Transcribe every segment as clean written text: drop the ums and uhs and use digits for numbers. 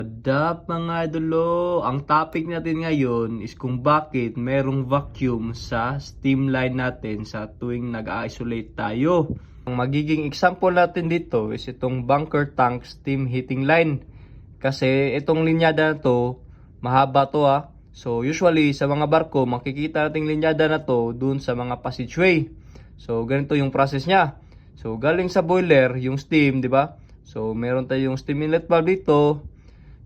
Dap mga idolo, ang topic natin ngayon is kung bakit merong vacuum sa steam line natin sa tuwing nag-isolate tayo. Ang magiging example natin dito is itong bunker tank steam heating line. Kasi itong linyada na to, mahaba to So usually sa mga barko, makikita nating linyada na to dun sa mga passageway. So ganito yung process niya. So galing sa boiler, yung steam, di ba? So meron tayong steam inlet valve dito.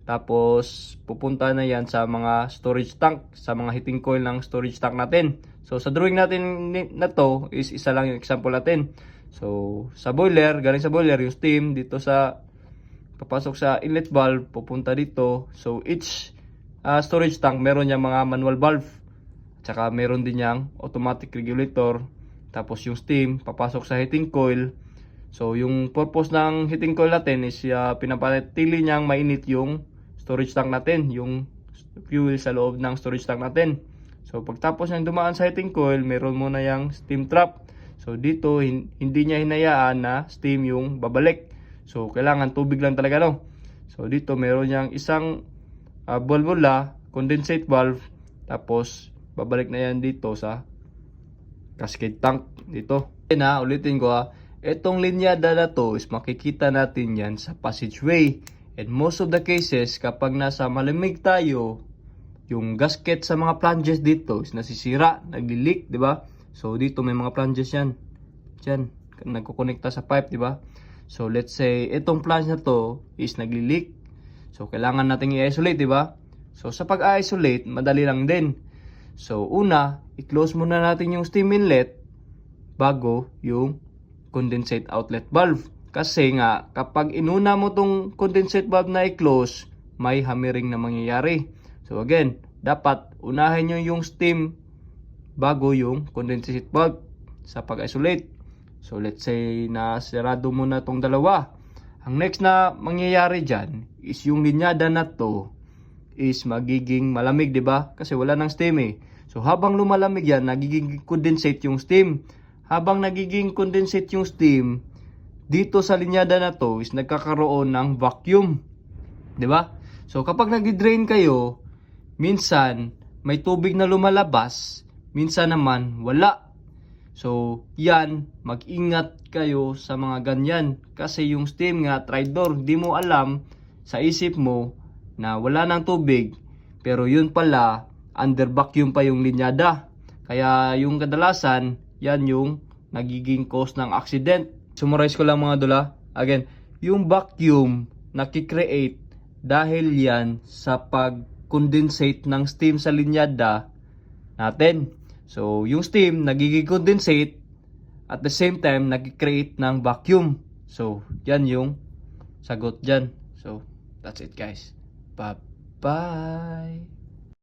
Tapos, pupunta na yan sa mga storage tank, sa mga heating coil ng storage tank natin. So, sa drawing natin na to, is isa lang yung example natin. So, sa boiler, galing sa boiler, yung steam, dito sa, papasok sa inlet valve, pupunta dito. So, each storage tank, meron niyang mga manual valve. Tsaka, meron din niyang automatic regulator. Tapos, yung steam, papasok sa heating coil. So, yung purpose ng heating coil natin is pinapanatili niyang mainit yung storage tank natin, yung fuel sa loob ng storage tank natin. So pagtapos niyang dumaan sa heating coil, meron muna yung steam trap. So dito hindi niya hinayaan na steam yung babalik. So kailangan tubig lang talaga, no. So dito meron yang isang valvula, condensate valve, tapos babalik na yan dito sa cascade tank dito. Ulitin ko itong linyada na to is makikita natin yan sa passageway. And most of the cases, kapag nasa malamig tayo, yung gasket sa mga flanges dito is nasisira, nagli-leak, di ba? So dito may mga flanges yan. Diyan, nagkukonekta sa pipe, di ba? So let's say itong flange na to is nagli-leak. So kailangan nating i-isolate, di ba? So sa pag-isolate, madali lang din. So una, i-close muna natin yung steam inlet bago yung condensate outlet valve. Kasi nga, kapag inuna mo tong condensate valve na i-close, may hammering na mangyayari. So again, dapat unahin nyo yung steam bago yung condensate valve sa pag-isolate. So let's say na sarado mo na tong dalawa. Ang next na mangyayari dyan is yung linyada na to is magiging malamig, di ba? Kasi wala nang steam eh. So habang lumalamig yan, nagiging condensate yung steam. Habang nagiging condensate yung steam, dito sa linyada na to is nagkakaroon ng vacuum. 'Di ba? So kapag nag-drain kayo, minsan may tubig na lumalabas, minsan naman wala. So yan, mag-ingat kayo sa mga ganyan. Kasi yung steam nga, trydor, di mo alam sa isip mo na wala nang tubig. Pero yun pala, under vacuum pa yung linyada. Kaya yung kadalasan, yan yung nagiging cause ng accident. Summarize ko lang mga dula. Again, yung vacuum nakikreate dahil yan sa pag-condensate ng steam sa linyada natin. So, yung steam nagiging condensate at the same time nagkikreate ng vacuum. So, yan yung sagot dyan. So, that's it guys. Bye-bye!